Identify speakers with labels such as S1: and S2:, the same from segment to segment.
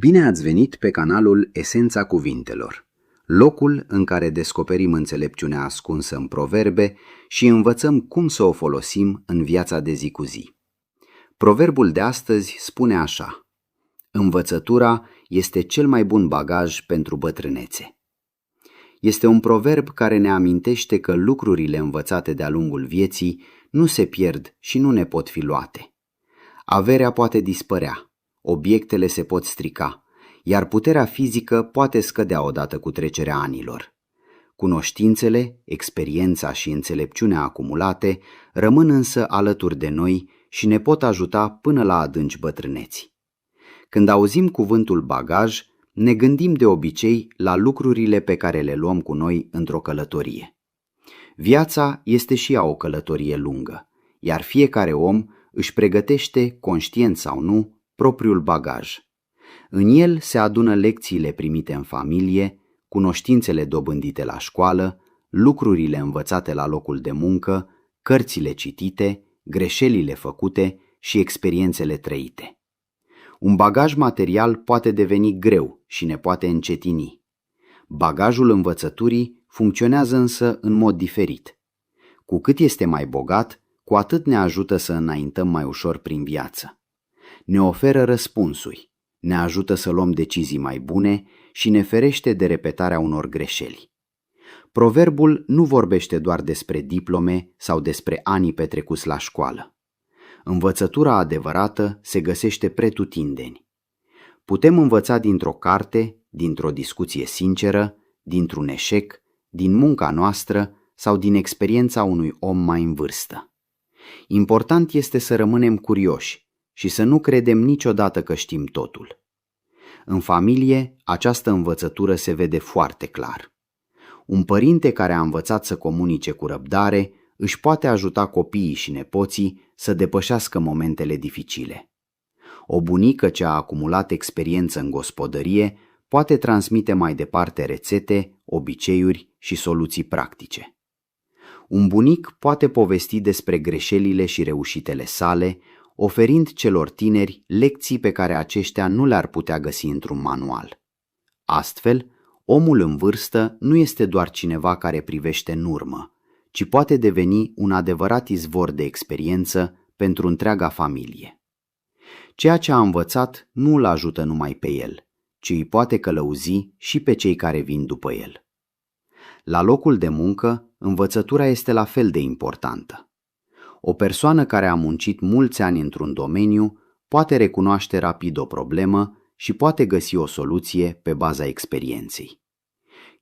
S1: Bine ați venit pe canalul Esența Cuvintelor, locul în care descoperim înțelepciunea ascunsă în proverbe și învățăm cum să o folosim în viața de zi cu zi. Proverbul de astăzi spune așa: învățătura este cel mai bun bagaj pentru bătrânețe. Este un proverb care ne amintește că lucrurile învățate de-a lungul vieții nu se pierd și nu ne pot fi luate. Averea poate dispărea, obiectele se pot strica, iar puterea fizică poate scădea odată cu trecerea anilor. Cunoștințele, experiența și înțelepciunea acumulate rămân însă alături de noi și ne pot ajuta până la adânci bătrâneți. Când auzim cuvântul bagaj, ne gândim de obicei la lucrurile pe care le luăm cu noi într-o călătorie. Viața este și ea o călătorie lungă, iar fiecare om își pregătește, conștient sau nu, propriul bagaj. În el se adună lecțiile primite în familie, cunoștințele dobândite la școală, lucrurile învățate la locul de muncă, cărțile citite, greșelile făcute și experiențele trăite. Un bagaj material poate deveni greu și ne poate încetini. Bagajul învățăturii funcționează însă în mod diferit. Cu cât este mai bogat, cu atât ne ajută să înaintăm mai ușor prin viață. Ne oferă răspunsuri, ne ajută să luăm decizii mai bune și ne ferește de repetarea unor greșeli. Proverbul nu vorbește doar despre diplome sau despre anii petrecuți la școală. Învățătura adevărată se găsește pretutindeni. Putem învăța dintr-o carte, dintr-o discuție sinceră, dintr-un eșec, din munca noastră sau din experiența unui om mai în vârstă. Important este să rămânem curioși și să nu credem niciodată că știm totul. În familie, această învățătură se vede foarte clar. Un părinte care a învățat să comunice cu răbdare își poate ajuta copiii și nepoții să depășească momentele dificile. O bunică ce a acumulat experiență în gospodărie poate transmite mai departe rețete, obiceiuri și soluții practice. Un bunic poate povesti despre greșelile și reușitele sale, oferind celor tineri lecții pe care aceștia nu le-ar putea găsi într-un manual. Astfel, omul în vârstă nu este doar cineva care privește în urmă, ci poate deveni un adevărat izvor de experiență pentru întreaga familie. Ceea ce a învățat nu îl ajută numai pe el, ci îi poate călăuzi și pe cei care vin după el. La locul de muncă, învățătura este la fel de importantă. O persoană care a muncit mulți ani într-un domeniu poate recunoaște rapid o problemă și poate găsi o soluție pe baza experienței.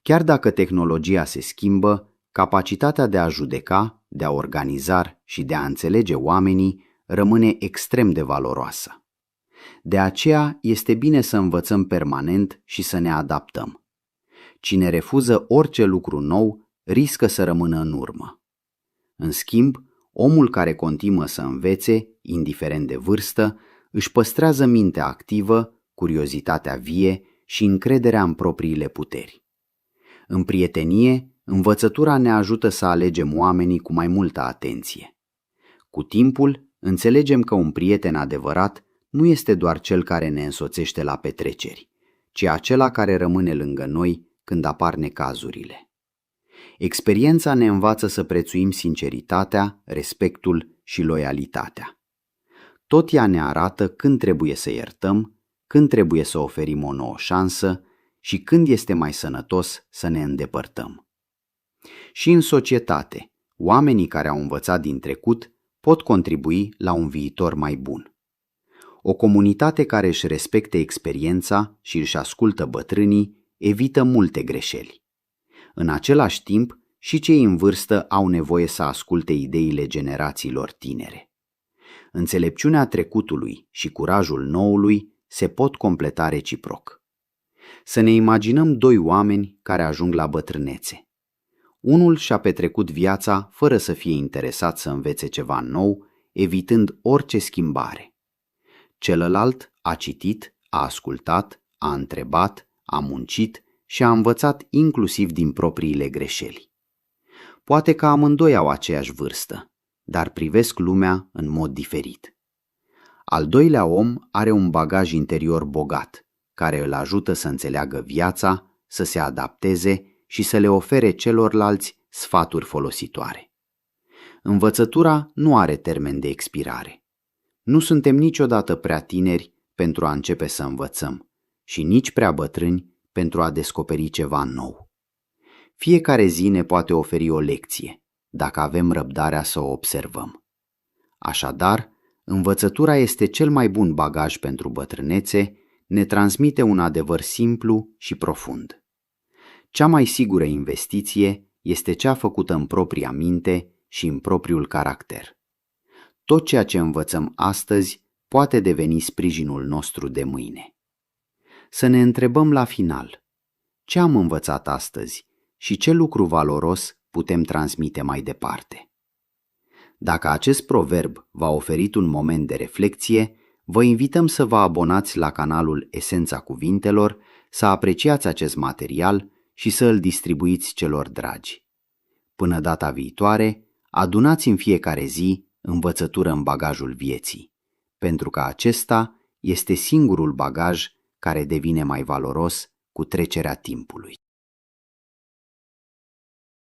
S1: Chiar dacă tehnologia se schimbă, capacitatea de a judeca, de a organiza și de a înțelege oamenii rămâne extrem de valoroasă. De aceea este bine să învățăm permanent și să ne adaptăm. Cine refuză orice lucru nou riscă să rămână în urmă. În schimb, omul care continuă să învețe, indiferent de vârstă, își păstrează mintea activă, curiozitatea vie și încrederea în propriile puteri. În prietenie, învățătura ne ajută să alegem oamenii cu mai multă atenție. Cu timpul, înțelegem că un prieten adevărat nu este doar cel care ne însoțește la petreceri, ci acela care rămâne lângă noi când apar necazurile. Experiența ne învață să prețuim sinceritatea, respectul și loialitatea. Tot ea ne arată când trebuie să iertăm, când trebuie să oferim o nouă șansă și când este mai sănătos să ne îndepărtăm. Și în societate, oamenii care au învățat din trecut pot contribui la un viitor mai bun. O comunitate care își respecte experiența și își ascultă bătrânii evită multe greșeli. În același timp, și cei în vârstă au nevoie să asculte ideile generațiilor tinere. Înțelepciunea trecutului și curajul noului se pot completa reciproc. Să ne imaginăm doi oameni care ajung la bătrânețe. Unul și-a petrecut viața fără să fie interesat să învețe ceva nou, evitând orice schimbare. Celălalt a citit, a ascultat, a întrebat, a muncit și a învățat inclusiv din propriile greșeli. Poate că amândoi au aceeași vârstă, dar privesc lumea în mod diferit. Al doilea om are un bagaj interior bogat, care îl ajută să înțeleagă viața, să se adapteze și să le ofere celorlalți sfaturi folositoare. Învățătura nu are termen de expirare. Nu suntem niciodată prea tineri pentru a începe să învățăm și nici prea bătrâni pentru a descoperi ceva nou. Fiecare zi ne poate oferi o lecție, dacă avem răbdarea să o observăm. Așadar, învățătura este cel mai bun bagaj pentru bătrânețe, ne transmite un adevăr simplu și profund. Cea mai sigură investiție este cea făcută în propria minte și în propriul caracter. Tot ceea ce învățăm astăzi poate deveni sprijinul nostru de mâine. Să ne întrebăm la final: ce am învățat astăzi și ce lucru valoros putem transmite mai departe? Dacă acest proverb v-a oferit un moment de reflecție, vă invităm să vă abonați la canalul Esența Cuvintelor, să apreciați acest material și să îl distribuiți celor dragi. Până data viitoare, adunați în fiecare zi învățătură în bagajul vieții, pentru că acesta este singurul bagaj care devine mai valoros cu trecerea timpului.